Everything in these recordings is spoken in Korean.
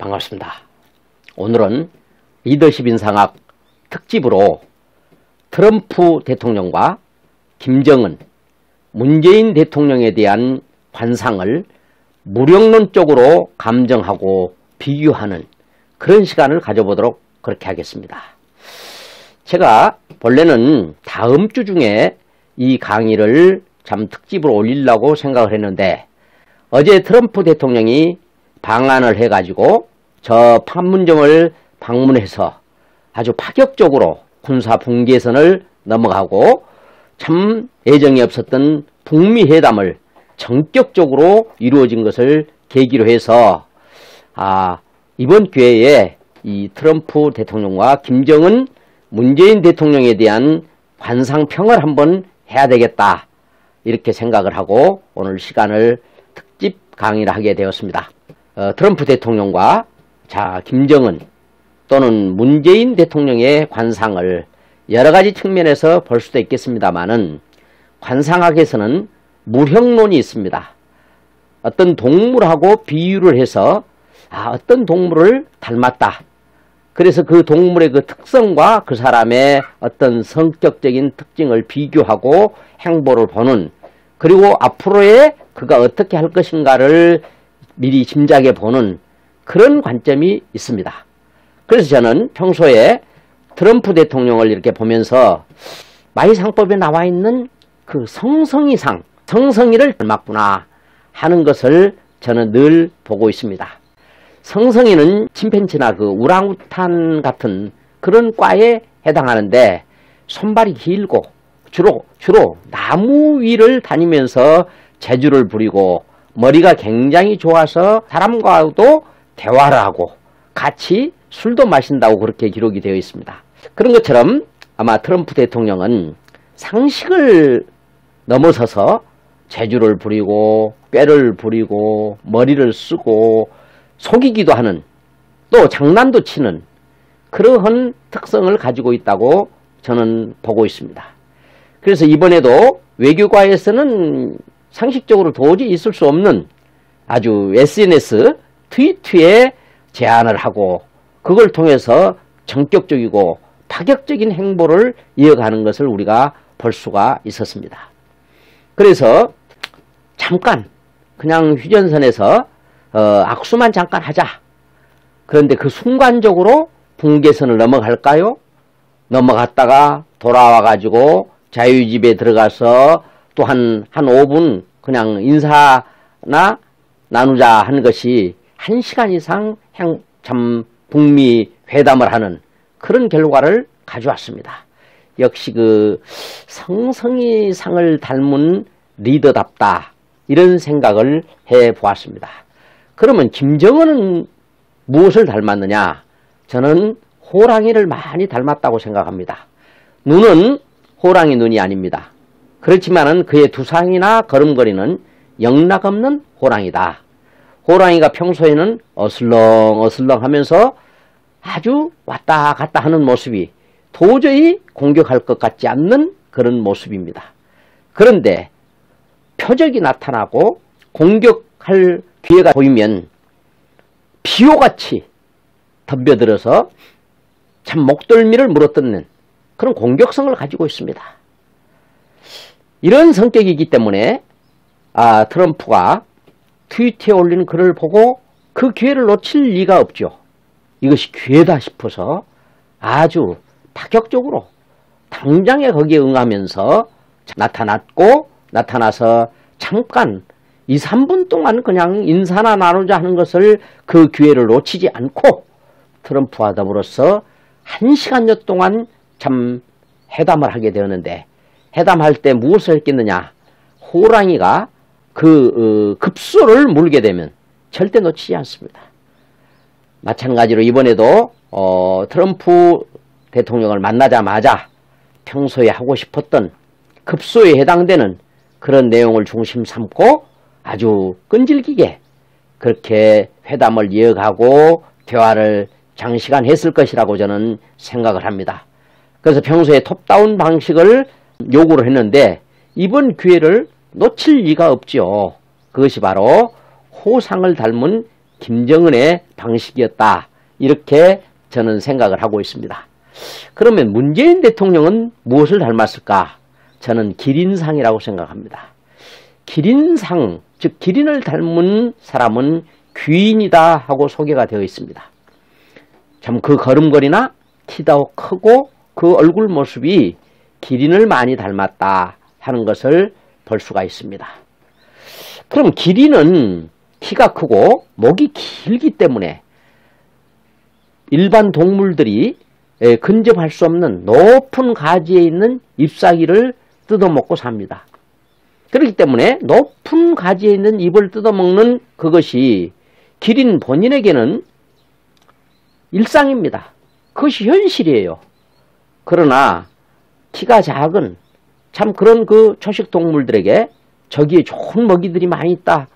반갑습니다. 오늘은 리더십 인상학 특집으로 트럼프 대통령과 김정은, 문재인 대통령에 대한 관상을 무력론적으로 감정하고 비교하는 그런 시간을 가져보도록 그렇게 하겠습니다. 제가 본래는 다음 주 중에 이 강의를 참 특집으로 올리려고 생각을 했는데 어제 트럼프 대통령이 방한을 해가지고 저 판문점을 방문해서 아주 파격적으로 군사 분계선을 넘어가고 참 예정이 없었던 북미 회담을 전격적으로 이루어진 것을 계기로 해서 이번 기회에 이 트럼프 대통령과 김정은, 문재인 대통령에 대한 관상평을 한번 해야 되겠다 이렇게 생각을 하고 오늘 시간을 특집 강의를 하게 되었습니다. 트럼프 대통령과 김정은 또는 문재인 대통령의 관상을 여러 가지 측면에서 볼 수도 있겠습니다만은 관상학에서는 무형론이 있습니다. 어떤 동물하고 비유를 해서 어떤 동물을 닮았다. 그래서 그 동물의 그 특성과 그 사람의 어떤 성격적인 특징을 비교하고 행보를 보는, 그리고 앞으로의 그가 어떻게 할 것인가를 미리 짐작해 보는 그런 관점이 있습니다. 그래서 저는 평소에 트럼프 대통령을 이렇게 보면서 마이상법에 나와 있는 그 성성이상, 성성이를 닮았구나 하는 것을 저는 늘 보고 있습니다. 성성이는 침팬지나 그 우랑우탄 같은 그런 과에 해당하는데 손발이 길고 주로 나무 위를 다니면서 재주를 부리고 머리가 굉장히 좋아서 사람과도 대화를 하고 같이 술도 마신다고 그렇게 기록이 되어 있습니다. 그런 것처럼 아마 트럼프 대통령은 상식을 넘어서서 재주를 부리고 꾀를 부리고 머리를 쓰고 속이기도 하는, 또 장난도 치는 그러한 특성을 가지고 있다고 저는 보고 있습니다. 그래서 이번에도 외교과에서는 상식적으로 도저히 있을 수 없는 아주 SNS 트위트에 제안을 하고 그걸 통해서 전격적이고 파격적인 행보를 이어가는 것을 우리가 볼 수가 있었습니다. 그래서 잠깐 그냥 휴전선에서 악수만 잠깐 하자. 그런데 그 순간적으로 분계선을 넘어갈까요? 넘어갔다가 돌아와 가지고 자유집에 들어가서 또 한 5분 그냥 인사나 나누자 한 것이 1시간 이상 참 북미 회담을 하는 그런 결과를 가져왔습니다. 역시 그 성성이상을 닮은 리더답다 이런 생각을 해 보았습니다. 그러면 김정은은 무엇을 닮았느냐? 저는 호랑이를 많이 닮았다고 생각합니다. 눈은 호랑이 눈이 아닙니다. 그렇지만은 그의 두상이나 걸음걸이는 영락없는 호랑이다. 호랑이가 평소에는 어슬렁어슬렁 하면서 아주 왔다 갔다 하는 모습이 도저히 공격할 것 같지 않는 그런 모습입니다. 그런데 표적이 나타나고 공격할 기회가 보이면 비호같이 덤벼들어서 참 목덜미를 물어뜯는 그런 공격성을 가지고 있습니다. 이런 성격이기 때문에 트럼프가 트위터에 올리는 글을 보고 그 기회를 놓칠 리가 없죠. 이것이 기회다 싶어서 아주 파격적으로 당장에 거기에 응하면서 나타나서 잠깐 2, 3분 동안 그냥 인사나 나누자 하는 것을 그 기회를 놓치지 않고 트럼프와 더불어서 1시간여 동안 참 회담을 하게 되었는데, 회담할 때 무엇을 했겠느냐? 호랑이가 그 급소를 물게 되면 절대 놓치지 않습니다. 마찬가지로 이번에도 트럼프 대통령을 만나자마자 평소에 하고 싶었던 급소에 해당되는 그런 내용을 중심 삼고 아주 끈질기게 그렇게 회담을 이어가고 대화를 장시간 했을 것이라고 저는 생각을 합니다. 그래서 평소에 톱다운 방식을 요구를 했는데 이번 기회를 놓칠 리가 없죠. 그것이 바로 호상을 닮은 김정은의 방식이었다. 이렇게 저는 생각을 하고 있습니다. 그러면 문재인 대통령은 무엇을 닮았을까? 저는 기린상이라고 생각합니다. 기린상, 즉 기린을 닮은 사람은 귀인이다 하고 소개가 되어 있습니다. 참 그 걸음걸이나 키도 크고 그 얼굴 모습이 기린을 많이 닮았다 하는 것을 볼 수가 있습니다. 그럼 기린은 키가 크고 목이 길기 때문에 일반 동물들이 근접할 수 없는 높은 가지에 있는 잎사귀를 뜯어먹고 삽니다. 그렇기 때문에 높은 가지에 있는 잎을 뜯어먹는 그것이 기린 본인에게는 일상입니다. 그것이 현실이에요. 그러나 키가 작은 참 그런 그 초식 동물들에게 저기에 좋은 먹이들이 많이 있다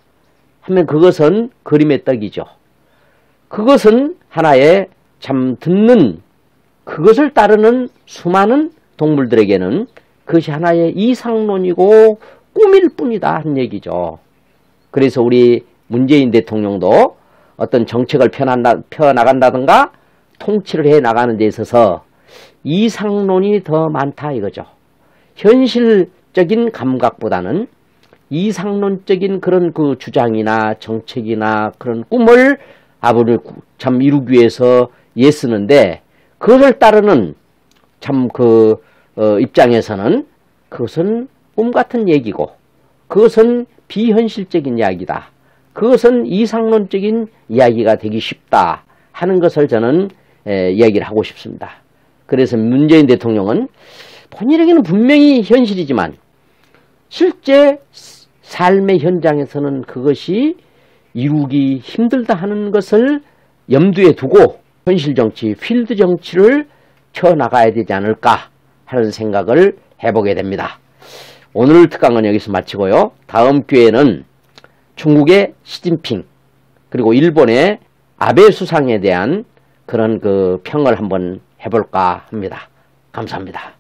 하면 그것은 그림의 떡이죠. 그것은 하나의 참 듣는 그것을 따르는 수많은 동물들에게는 그것이 하나의 이상론이고 꿈일 뿐이다 한 얘기죠. 그래서 우리 문재인 대통령도 어떤 정책을 펴나간다든가 통치를 해 나가는 데 있어서 이상론이 더 많다 이거죠. 현실적인 감각보다는 이상론적인 그런 그 주장이나 정책이나 그런 꿈을 아버를 참 이루기 위해서 애쓰는데 그것을 따르는 참 그 입장에서는 그것은 꿈 같은 얘기고 그것은 비현실적인 이야기다. 그것은 이상론적인 이야기가 되기 쉽다 하는 것을 저는 이야기를 하고 싶습니다. 그래서 문재인 대통령은 본인에게는 분명히 현실이지만 실제 삶의 현장에서는 그것이 이루기 힘들다 하는 것을 염두에 두고 현실 정치, 필드 정치를 펴나가야 되지 않을까 하는 생각을 해보게 됩니다. 오늘 특강은 여기서 마치고요. 다음 기회에는 중국의 시진핑 그리고 일본의 아베 수상에 대한 그런 그 평을 한번 해볼까 합니다. 감사합니다.